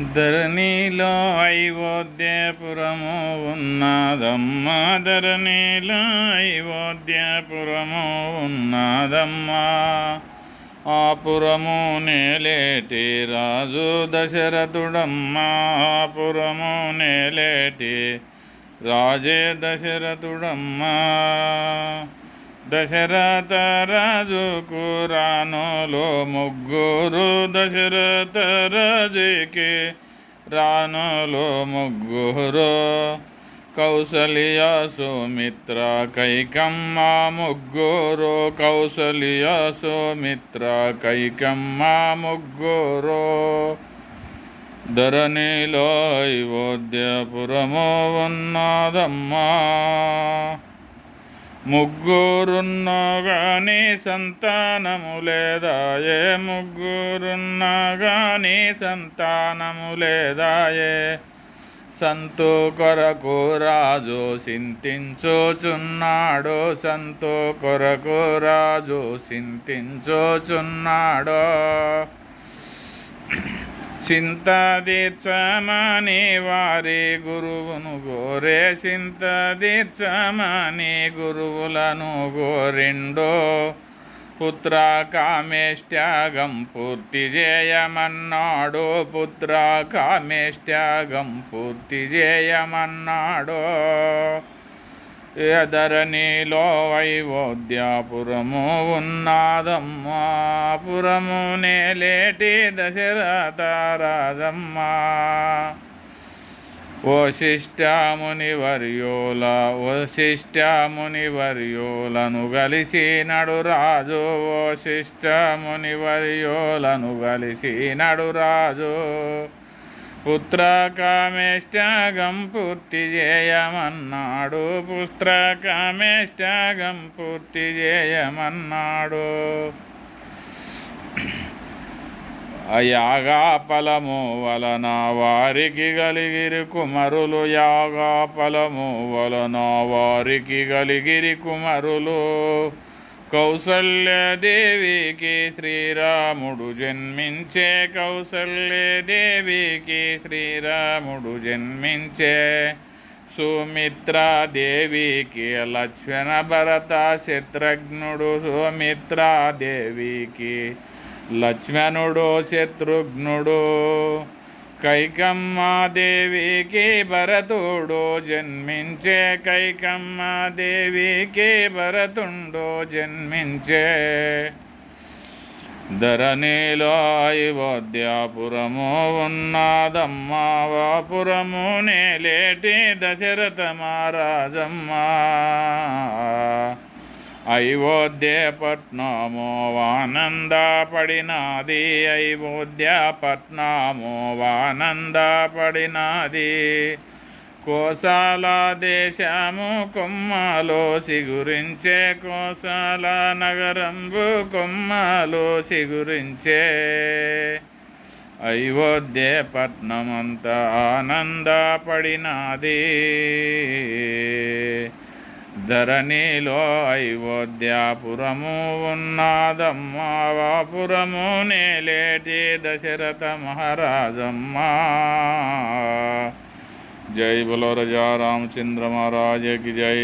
ధరణిలో అయోధ్యాపురము ఉన్నదమ్మా, ధరణిలో అయోధ్యాపురము ఉన్నదమ్మా. ఆ పురము నేలేటి రాజు దశరథుడమ్మా, ఆ పురము నేలేటి రాజే దశరథుడమ్మా. దశరథ రాజుకు రాణులు ముగ్గురు, దశరథ రాజుకి రాణులు ముగ్గురు. కౌసల్య సుమిత్ర కైకమ్మ ముగ్గురు, కౌసల్య సుమిత్ర కైకమ్మ ముగ్గురు. ధరణిలో అయోధ్యాపురము ఉన్నదమ్మా. ముగ్గురున్నా గాని సంతానము లేదాయే, ముగ్గురున్నా గాని సంతానము లేదాయే. సంతు కొరకు రాజు చింతించుచున్నాడు, సంతు కొరకు రాజు చింతించుచున్నాడు. చింత తీర్చమని వారి గురువును గోరే, చింత తీర్చమని గురువులను గోరిండో. పుత్ర కామేష్ట్యాగం పూర్తి చేయమన్నాడు, పుత్ర కామేష్ట్యాగం పూర్తి చేయమన్నాడు. ధరణిలో అయోధ్యాపురము ఉన్నదమ్మా, పురము నేలేటి దశరథ రాజమ్మా. వశిష్ఠమునివర్యులను కలిసినడు రాజు, వశిష్ఠమునివర్యులను కలిసినడు రాజు. పుత్ర కామేష్ట్యాగం పూర్తి చేయమన్నాడు, పుత్ర కామేష్ట్యాగం పూర్తి చేయమన్నాడు. యాగా ఫలము వలన వారికి కలిగిరి కుమరులు, యాగా ఫలము వలన వారికి కలిగిరి కుమరులు. కౌసల్యదేవికి శ్రీరాముడు జన్మించే, కౌసల్యదేవికి శ్రీరాముడు జన్మించే. సుమిత్రాదేవికి లక్ష్మణ భరత శత్రుఘ్నుడు, సుమిత్రాదేవికి లక్ష్మణుడు శత్రుఘ్నుడు. కైకమ్మాదేవికి భరతుడు జన్మించే, కైకమ్మాదేవికి భరతుండు జన్మించే. ధరణిలో అయోధ్యాపురము ఉన్నదమ్మా, పురము నేలేటి దశరథ మహారాజమ్మా. అయోధ్య పట్నము ఆనంద పడినది, అయోధ్య పట్నము ఆనంద పడినది. కోసల దేశము కొమ్మలో సిగురించే, కోసల నగరంబు కొమ్మలో సిగురించే. అయోధ్య పట్నమంతా ఆనంద పడినది. ధరణిలో అయోధ్యాపురము ఉన్నదమ్మా, పురము నేలేటి దశరథ మహారాజమ్మా. జై బలో రాజా రామచంద్ర महाराज की जय।